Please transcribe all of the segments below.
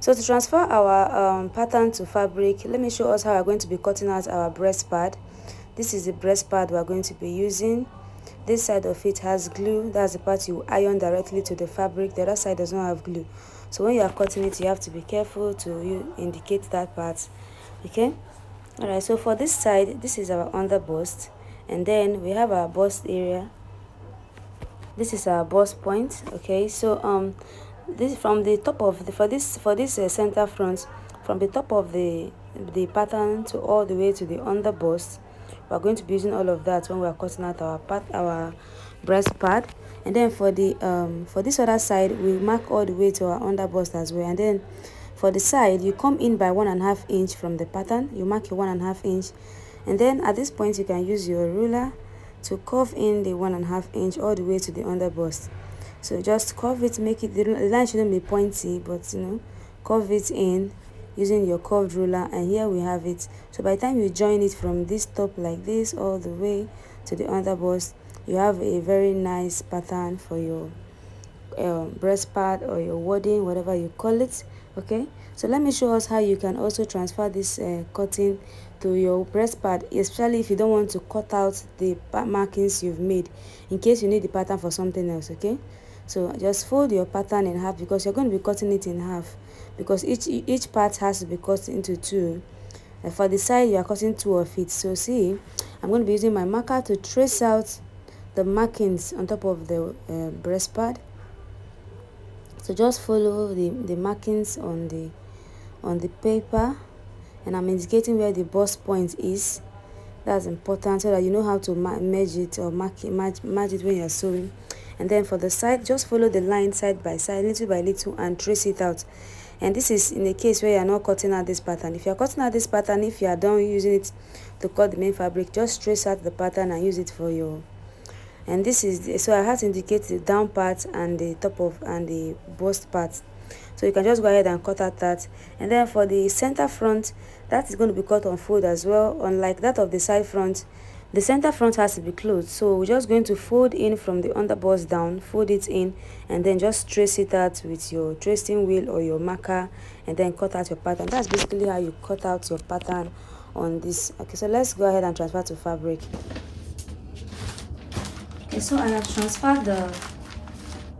So to transfer our pattern to fabric, let me show us how we're going to be cutting out our breast pad. This is the breast pad we're going to be using. This side of it has glue. That's the part you iron directly to the fabric. The other side does not have glue. So when you are cutting it, you have to be careful to indicate that part. Okay. All right. So for this side, this is our underbust, and then we have our bust area. This is our bust point. Okay. So this from the top of the for this center front, from the top of the pattern to all the way to the underbust. We're going to be using all of that when we're cutting out our breast pad. And then for this other side, we mark all the way to our underbust as well. And then for the side, you come in by 1.5 inch from the pattern. You mark your 1.5 inch, and then at this point you can use your ruler to curve in the 1.5 inch all the way to the underbust. So just curve it, make it, the line shouldn't be pointy, but curve it in using your curved ruler, and here we have it. So by the time you join it from this top like this all the way to the underbust, you have a very nice pattern for your breast pad or your wadding, whatever you call it. Okay, so let me show us how you can also transfer this cutting to your breast pad, especially if you don't want to cut out the markings you've made, in case you need the pattern for something else. Okay, so just fold your pattern in half, because you're going to be cutting it in half, because each part has to be cut into two. And for the side, you are cutting two of it. So see, I'm going to be using my marker to trace out the markings on top of the breast pad. So just follow the markings on the paper, and I'm indicating where the bust point is. That's important, so that you know how to merge it or mark it when you're sewing. And then for the side, just follow the line side by side, little by little, and trace it out. And this is in the case where you are not cutting out this pattern. If you are cutting out this pattern, if you are done using it to cut the main fabric, just trace out the pattern and use it for your. And this is so I have to indicate the down part and the top of and the bust part. So you can just go ahead and cut out that. And then for the center front, that is going to be cut on fold as well. Unlike that of the side front, the center front has to be closed. So we're just going to fold in from the underbust down, fold it in, and then just trace it out with your tracing wheel or your marker, and then cut out your pattern. That's basically how you cut out your pattern on this. Okay, so let's go ahead and transfer to fabric. Okay, so I have transferred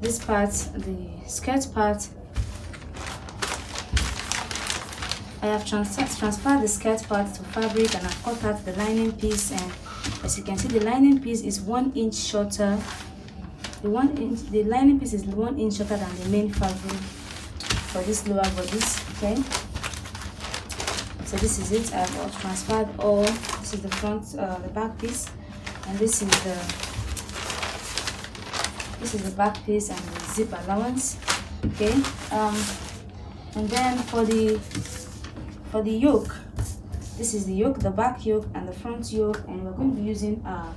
this part, the skirt part. I have transferred the skirt part to fabric, and I've cut out the lining piece, and as you can see, the lining piece is 1 inch shorter. The lining piece is 1 inch shorter than the main fabric for this lower bodice. Okay, so this is it. I've transferred all. This is the front, the back piece, and this is the back piece and the zip allowance. Okay, and then for the yoke, this is the yoke, the back yoke and the front yoke, and we're going to be using a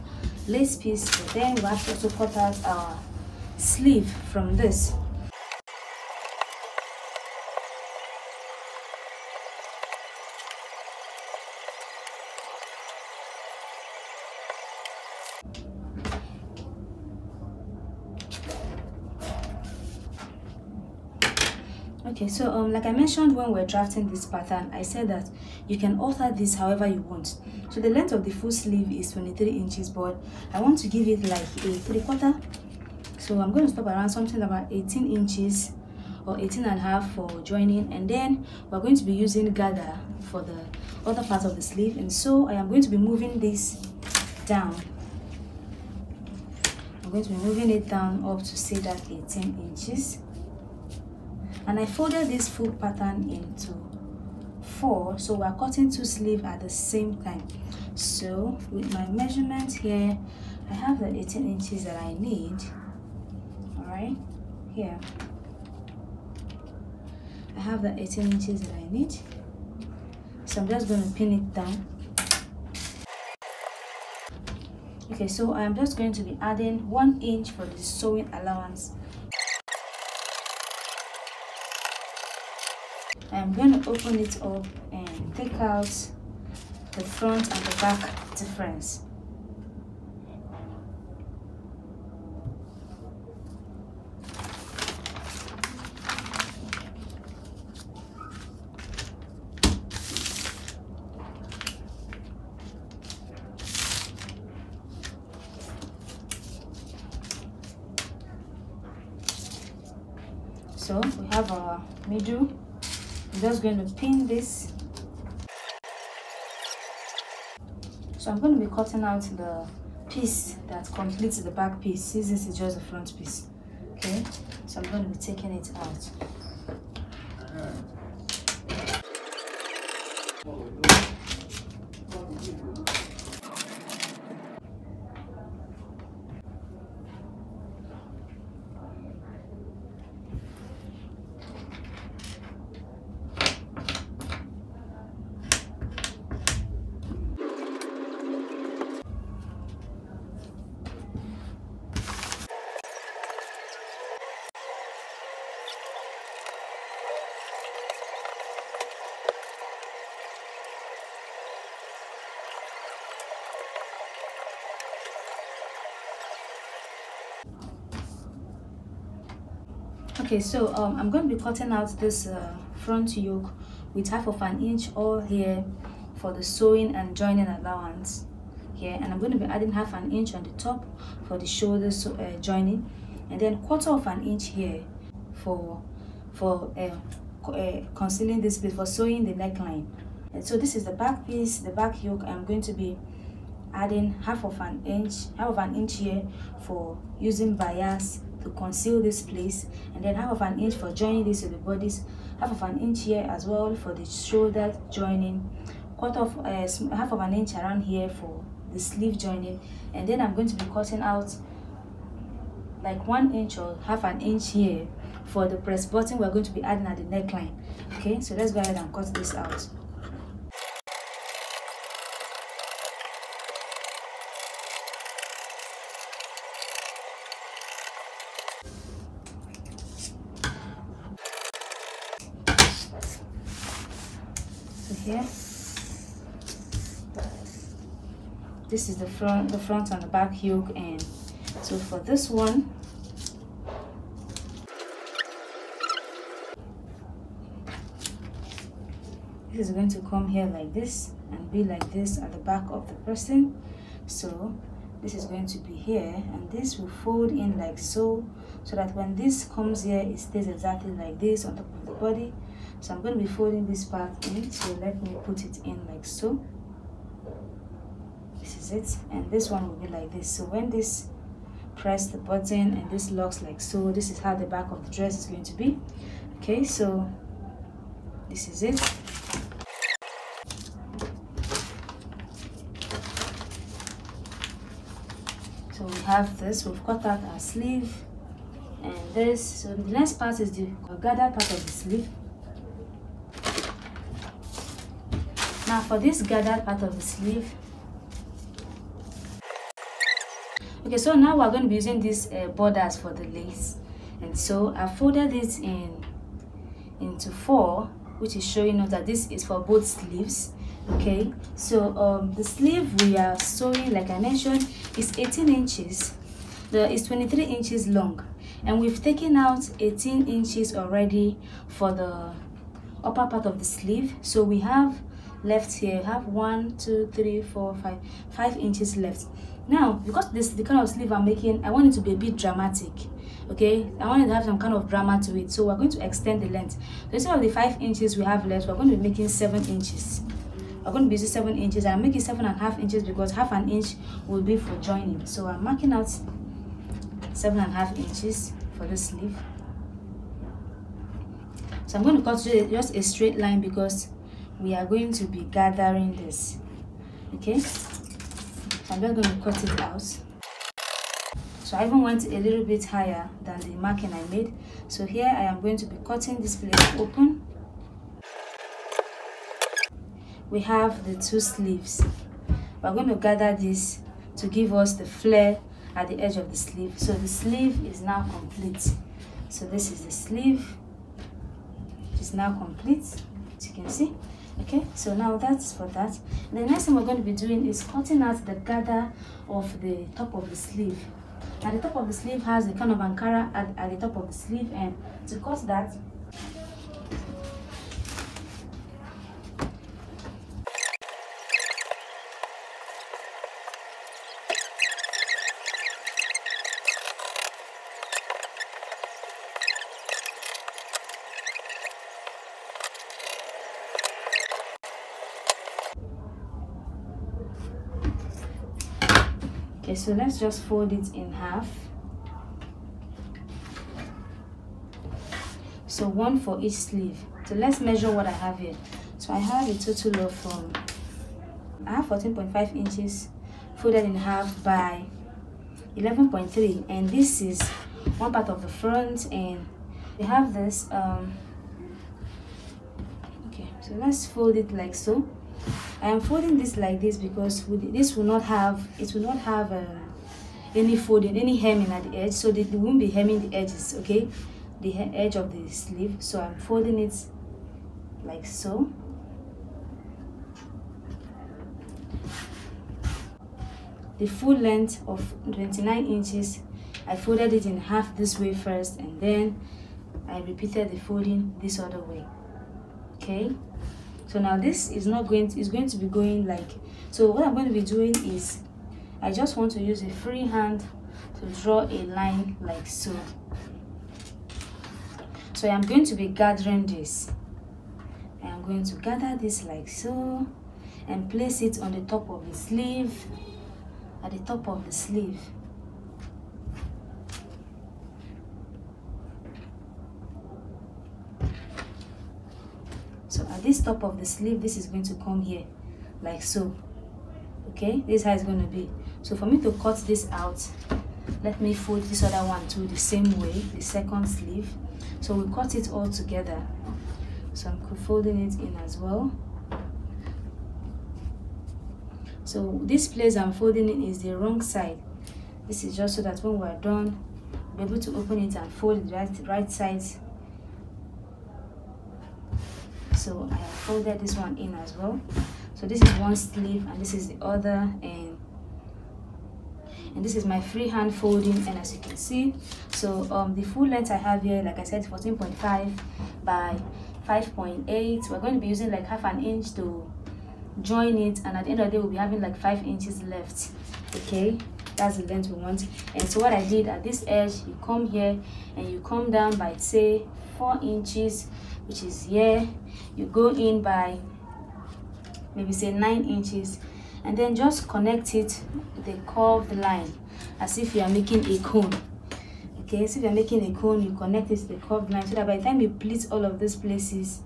lace piece. But then we have to also cut out our sleeve from this. Okay, so like I mentioned when we're drafting this pattern, I said that you can alter this however you want. So the length of the full sleeve is 23 inches, but I want to give it like a 3/4. So I'm going to stop around something about 18 inches or 18.5 for joining, and then we're going to be using gather for the other part of the sleeve. And so I am going to be moving this down. I'm going to be moving it down up to say that 18 inches. And I folded this full pattern into 4, so we're cutting 2 sleeves at the same time. So with my measurement here, I have the 18 inches that I need. All right, here I have the 18 inches that I need. So I'm just going to pin it down. Okay, so I'm just going to be adding 1 inch for the sewing allowance. I'm going to open it up and take out the front and the back difference. So we have our middle. I'm just going to pin this. So I'm going to be cutting out the piece that completes the back piece, since this is just the front piece. Okay, so I'm going to be taking it out. Okay, so I'm going to be cutting out this front yoke with 1/2 an inch all here for the sewing and joining allowance here, and I'm going to be adding 1/2 an inch on the top for the shoulder joining, and then 1/4 an inch here for concealing this bit for sewing the neckline. And so this is the back piece, the back yoke. I'm going to be adding 1/2 an inch here for using bias to conceal this place, and then 1/2 an inch for joining this to the bodies, 1/2 an inch here as well for the shoulder joining, 1/2 an inch around here for the sleeve joining, and then I'm going to be cutting out like 1 inch or 1/2 an inch here for the press button we're going to be adding at the neckline. Okay, so let's go ahead and cut this out. Here, this is the front and the back yoke, and so for this one, this is going to come here like this and be like this at the back of the person. So this is going to be here, and this will fold in like so that when this comes here, it stays exactly like this on top of the body. So I'm going to be folding this part in, so let me put it in like so. This is it, and this one will be like this. So when this press the button and this locks like so, this is how the back of the dress is going to be. Okay, so this is it. So we have this, we've cut out our sleeve and this. So the next part is the gathered part of the sleeve. Now for this gathered part of the sleeve, okay, so now we're going to be using these borders for the lace, and so I folded it into 4, which is showing us that this is for both sleeves. Okay, so the sleeve we are sewing, like I mentioned, is 18 inches. It's 23 inches long, and we've taken out 18 inches already for the upper part of the sleeve. So we have left here, have 1 2 3 4 5 inches left. Now because this is the kind of sleeve I'm making, I want it to be a bit dramatic. Okay, I want it to have some kind of drama to it, so we're going to extend the length. So instead of the 5 inches we have left, we're going to be making 7 inches. We're going to be using 7 inches, and I'm making 7.5 inches because 1/2 an inch will be for joining. So I'm marking out 7.5 inches for the sleeve. So I'm going to cut just a straight line because we are going to be gathering this. Okay, so I'm just going to cut it out. So I even went a little bit higher than the marking I made. So here I am going to be cutting this place open. We have the 2 sleeves. We're going to gather this to give us the flare at the edge of the sleeve. So the sleeve is now complete. So this is the sleeve. It's now complete, as you can see. Okay, so now that's for that. And the next thing we're going to be doing is cutting out the gather of the top of the sleeve. Now the top of the sleeve has a kind of Ankara at the top of the sleeve, and to cut that, Okay, so let's just fold it in half. So one for each sleeve. So let's measure what I have here. So I have a total of I have 14.5 inches folded in half by 11.3, and this is one part of the front, and we have this okay, so let's fold it like so. I am folding this like this because this will not have any folding, any hemming at the edge, so it won't be hemming the edges, okay, the edge of the sleeve. So I'm folding it like so. The full length of 29 inches, I folded it in half this way first, and then I repeated the folding this other way. Okay, so now this is going to be going like so. What I'm going to be doing is I just want to use a free hand to draw a line like so. So I'm going to be gathering this. I am going to gather this like so and place it on the top of the sleeve, at the top of the sleeve. So at this top of the sleeve, this is going to come here like so. Okay, this is how it's going to be. So for me to cut this out, let me fold this other one too the same way, the second sleeve. So we cut it all together. So I'm folding it in as well. So this place I'm folding in is the wrong side. This is just so that when we're done, we'll be able to open it and fold the right side. So I have folded this one in as well. So this is one sleeve and this is the other, and this is my freehand folding. And as you can see, so the full length I have here, like I said, 14.5 by 5.8. We're going to be using like half an inch to join it, and at the end of the day we'll be having like 5 inches left. Okay, that's the length we want. And so what I did at this edge, you come here and you come down by say 4 inches, which is here. You go in by maybe say 9 inches, and then just connect it with a curved line as if you are making a cone. Okay, so if you're making a cone, you connect it to the curved line so that by the time you pleat all of these places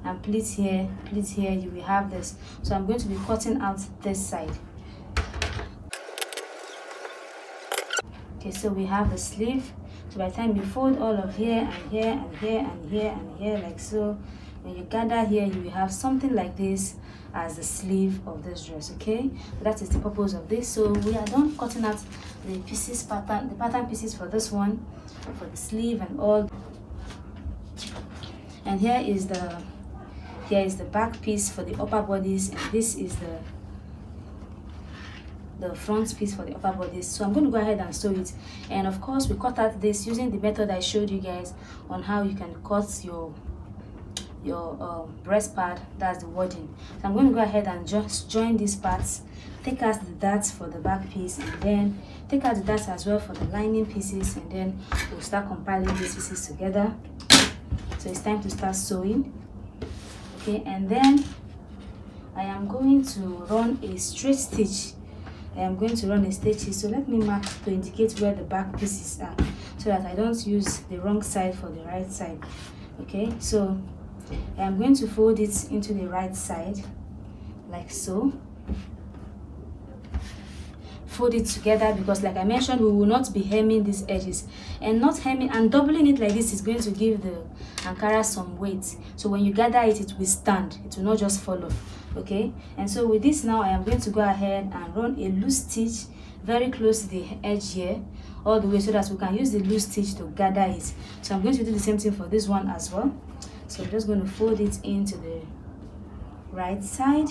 and pleat here, you will have this. So I'm going to be cutting out this side. Okay, so we have the sleeve. So by the time you fold all of here and here and here and here and here like so, when you gather here, you will have something like this as the sleeve of this dress. Okay, so that is the purpose of this. So we are done cutting out the pieces, the pattern pieces for this one, for the sleeve and all. And here is the back piece for the upper bodies, and this is the front piece for the upper bodies. So I'm going to go ahead and sew it. And of course we cut out this using the method I showed you guys on how you can cut your breast pad. That's the wadding. So I'm going to go ahead and just join these parts, take out the darts for the back piece, and then take out the darts as well for the lining pieces, and then we'll start compiling these pieces together. So it's time to start sewing. Okay, and then I am going to run a straight stitch. So let me mark to indicate where the back pieces are so that I don't use the wrong side for the right side. Okay, so I am going to fold it into the right side like so. Fold it together because, like I mentioned, we will not be hemming these edges, and not hemming and doubling it like this is going to give the Ankara some weight. So when you gather it, it will stand, it will not just fall off. Okay, and so with this now I am going to go ahead and run a loose stitch very close to the edge here all the way so that we can use the loose stitch to gather it. So I'm going to do the same thing for this one as well. So I'm just going to fold it into the right side.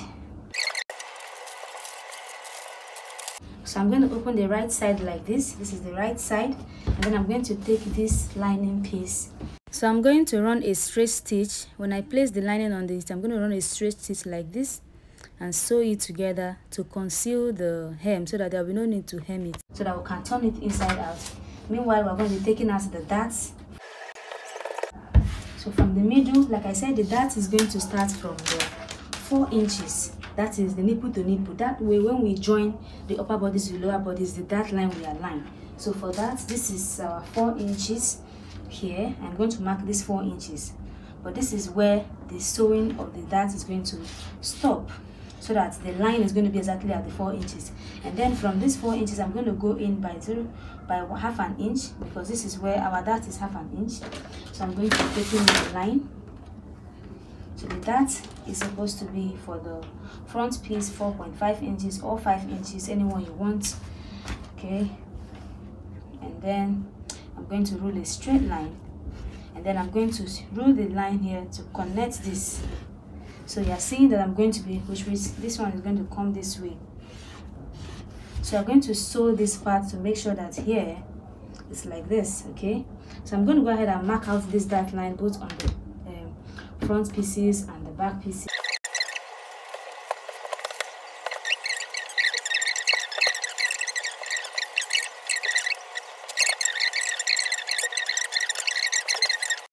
So I'm going to open the right side like this. This is the right side, and then I'm going to take this lining piece. So I'm going to run a straight stitch. When I place the lining on this, I'm going to run a straight stitch like this and sew it together to conceal the hem so that there will be no need to hem it, so that we can turn it inside out. Meanwhile, we're going to be taking out the darts. So from the middle, like I said, the dart is going to start from the 4 inches. that is the nipple to nipple. That way when we join the upper bodies to the lower bodies, the dart line will align. So for that, this is our 4 inches here. I'm going to mark this 4 inches, but this is where the sewing of the dart is going to stop, so that the line is going to be exactly at the 4 inches. And then from this 4 inches, I'm going to go in by half an inch, because this is where our dart is half an inch. So I'm going to be taking the line. So the dart is supposed to be for the front piece 4.5 inches or 5 inches, anyone you want. Okay, and then I'm going to rule a straight line, and then I'm going to rule the line here to connect this. So you're seeing that I'm going to be, this one is going to come this way. So I'm going to sew this part to make sure that here it's like this. Okay, so I'm going to go ahead and mark out this dart line both on the front pieces and the back pieces.